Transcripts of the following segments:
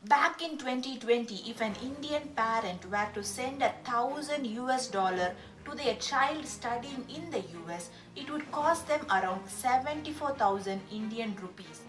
Back in 2020, if an Indian parent were to send $1,000 to their child studying in the US, it would cost them around 74,000 Indian rupees.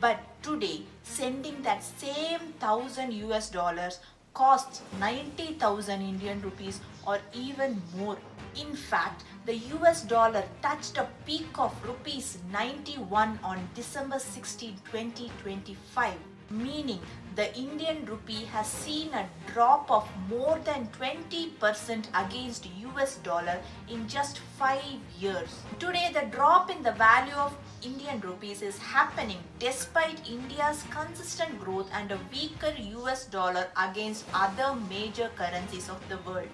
But today, sending that same $1,000 costs 90,000 Indian rupees or even more. In fact, the US dollar touched a peak of rupees 91 on December 16, 2025, meaning the Indian rupee has seen a drop of more than 20% against US dollar in just 5 years. Today, the drop in the value of Indian rupees is happening despite India's consistent growth and a weaker US dollar against other major currencies of the world.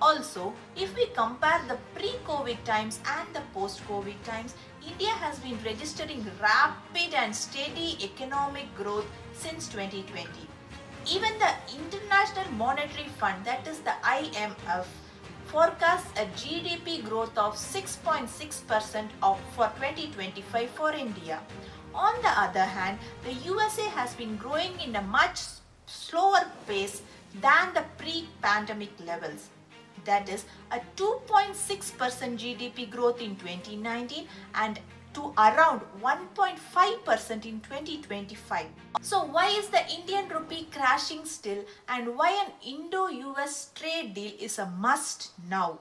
Also, if we compare the pre-COVID times and the post-COVID times, India has been registering rapid and steady economic growth since 2020. Even the International Monetary Fund, that is the IMF, forecasts a GDP growth of 6.6% for 2025 for India. On the other hand, the USA has been growing in a much slower pace than the pre-pandemic levels. That is a 2.6% GDP growth in 2019 and to around 1.5% in 2025. So why is the Indian rupee crashing still, and why an Indo-US trade deal is a must now?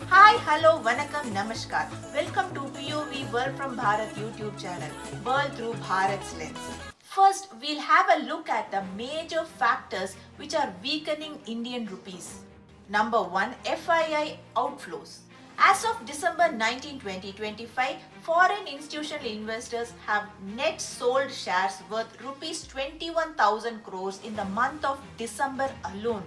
Hi, hello, vanakkam, namaskar. Welcome to POV World from Bharat YouTube channel, World through Bharat's lens. First, we'll have a look at the major factors which are weakening Indian rupees. Number 1. FII outflows. As of December 19, 2025, foreign institutional investors have net sold shares worth rupees 21,000 crores in the month of December alone.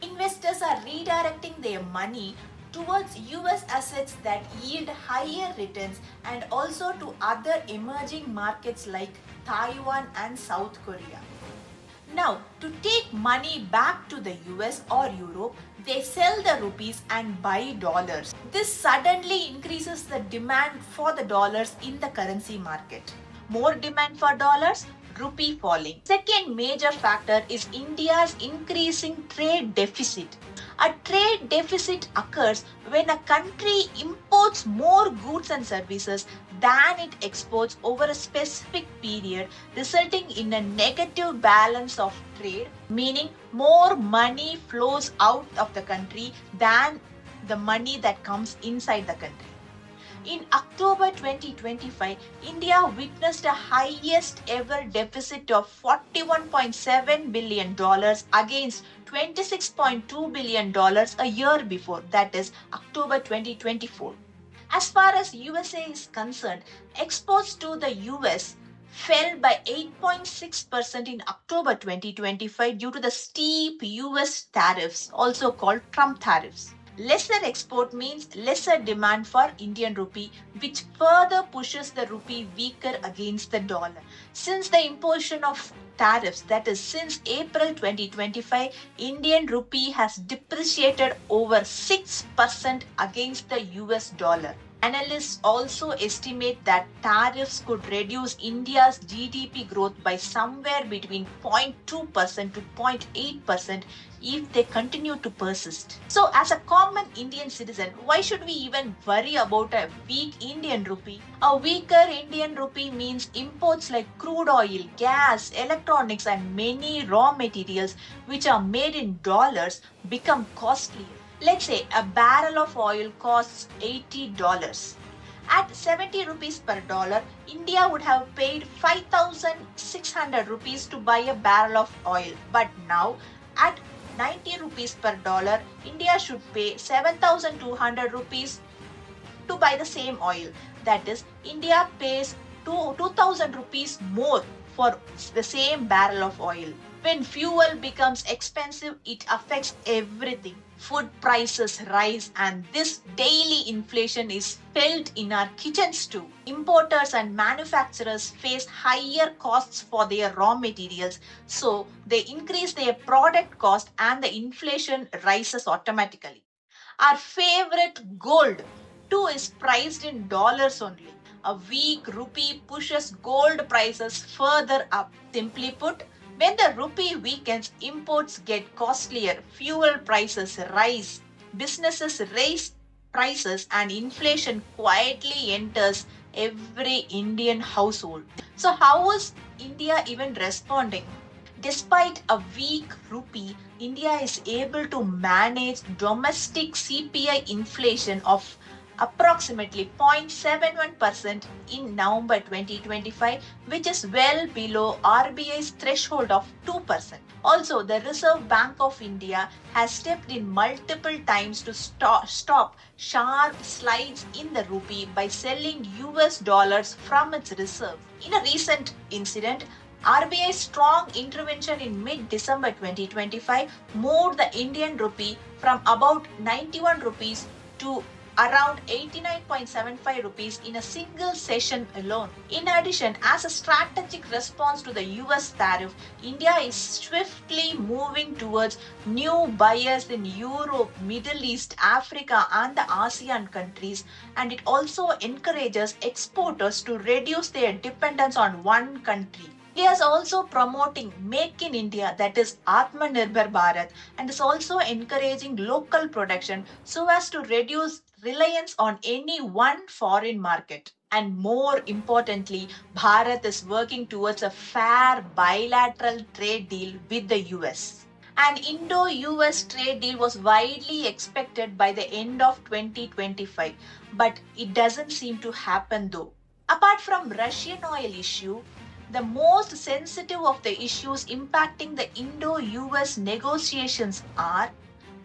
Investors are redirecting their money towards US assets that yield higher returns and also to other emerging markets like Taiwan and South Korea. Now, to take money back to the US or Europe, they sell the rupees and buy dollars. This suddenly increases the demand for the dollars in the currency market. More demand for dollars, rupee falling. Second major factor is India's increasing trade deficit. A trade deficit occurs when a country imports more goods and services than it exports over a specific period, resulting in a negative balance of trade, meaning more money flows out of the country than the money that comes inside the country. In October 2025, India witnessed a highest ever deficit of $41.7 billion against $26.2 billion a year before, that is October 2024. As far as USA is concerned, exports to the US fell by 8.6% in October 2025 due to the steep US tariffs, also called Trump tariffs. Lesser export means lesser demand for Indian rupee, which further pushes the rupee weaker against the dollar. Since the imposition of tariffs, that is since April 2025, Indian rupee has depreciated over 6% against the US dollar. Analysts also estimate that tariffs could reduce India's GDP growth by somewhere between 0.2% to 0.8% if they continue to persist. So, as a common Indian citizen, why should we even worry about a weak Indian rupee? A weaker Indian rupee means imports like crude oil, gas, electronics, and many raw materials which are made in dollars become costlier. Let's say a barrel of oil costs $80. At 70 rupees per dollar, India would have paid 5,600 rupees to buy a barrel of oil. But now, at 90 rupees per dollar, India should pay 7,200 rupees to buy the same oil. That is, India pays 2,000 rupees more for the same barrel of oil. When fuel becomes expensive, it affects everything. Food prices rise, and this daily inflation is felt in our kitchens too. Importers and manufacturers face higher costs for their raw materials, so they increase their product cost and the inflation rises automatically. Our favorite gold too is priced in dollars only. A weak rupee pushes gold prices further up. Simply put, When the rupee weakens, imports get costlier, fuel prices rise, businesses raise prices, and inflation quietly enters every Indian household. So, how is India even responding? Despite a weak rupee, India is able to manage domestic CPI inflation of approximately 0.71% in November 2025, which is well below RBI's threshold of 2%. Also, the Reserve Bank of India has stepped in multiple times to stop sharp slides in the rupee by selling US dollars from its reserve. In a recent incident, RBI's strong intervention in mid-December 2025 moved the Indian rupee from about 91 rupees to around 89.75 rupees in a single session alone. In addition, as a strategic response to the US tariff, India is swiftly moving towards new buyers in Europe, Middle East, Africa, and the ASEAN countries, and it also encourages exporters to reduce their dependence on one country. India is also promoting Make in India, that is Atmanirbhar Bharat, and is also encouraging local production so as to reduce reliance on any one foreign market. And more importantly, Bharat is working towards a fair bilateral trade deal with the US. An Indo-US trade deal was widely expected by the end of 2025, but it doesn't seem to happen though. Apart from Russian oil issue, the most sensitive of the issues impacting the Indo-US negotiations are: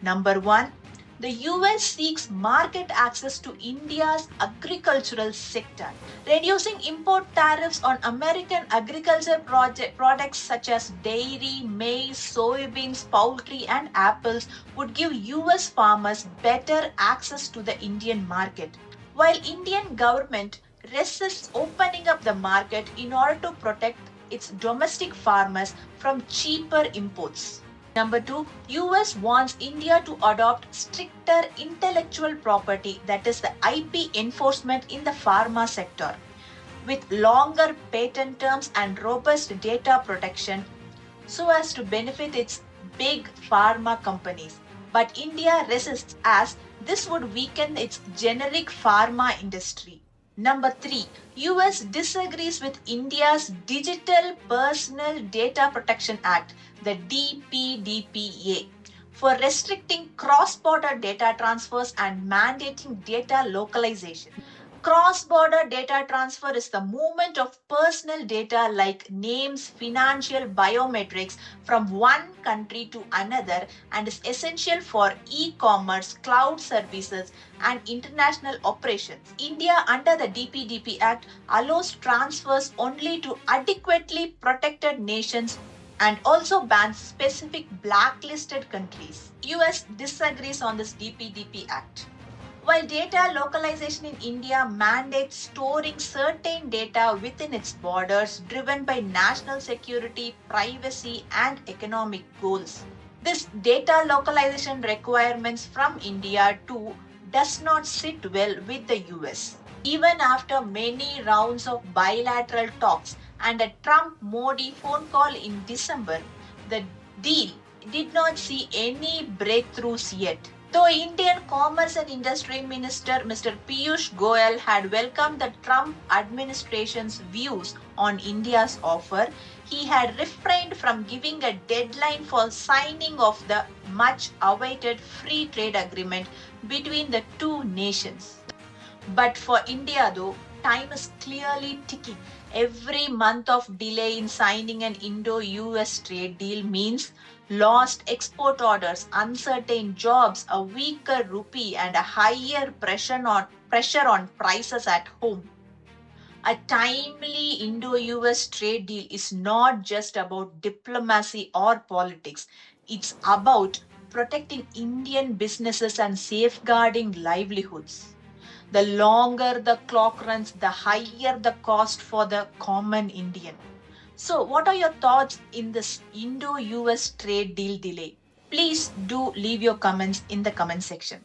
number one, the US seeks market access to India's agricultural sector. Reducing import tariffs on American agriculture products such as dairy, maize, soybeans, poultry, and apples would give US farmers better access to the Indian market. While Indian government resists opening up the market in order to protect its domestic farmers from cheaper imports. Number two, US wants India to adopt stricter intellectual property, that is the IP enforcement in the pharma sector, with longer patent terms and robust data protection so as to benefit its big pharma companies. But India resists as this would weaken its generic pharma industry. Number three, US disagrees with India's Digital Personal Data Protection Act, the DPDPA, for restricting cross-border data transfers and mandating data localization. Cross-border data transfer is the movement of personal data like names, financial biometrics from one country to another and is essential for e-commerce, cloud services, and international operations. India, under the DPDP Act, allows transfers only to adequately protected nations and also bans specific blacklisted countries. US disagrees on this DPDP Act. While data localization in India mandates storing certain data within its borders driven by national security, privacy, and economic goals, this data localization requirements from India too does not sit well with the US. Even after many rounds of bilateral talks and a Trump-Modi phone call in December, the deal did not see any breakthroughs yet. Though Indian Commerce and Industry Minister Mr. Piyush Goyal had welcomed the Trump administration's views on India's offer, he had refrained from giving a deadline for signing of the much awaited free trade agreement between the two nations. But for India though, time is clearly ticking. Every month of delay in signing an Indo-US trade deal means lost export orders, uncertain jobs, a weaker rupee, and a higher pressure on prices at home. A timely Indo-US trade deal is not just about diplomacy or politics. It's about protecting Indian businesses and safeguarding livelihoods. The longer the clock runs, the higher the cost for the common Indian. So, what are your thoughts in this Indo-US trade deal delay? Please do leave your comments in the comment section.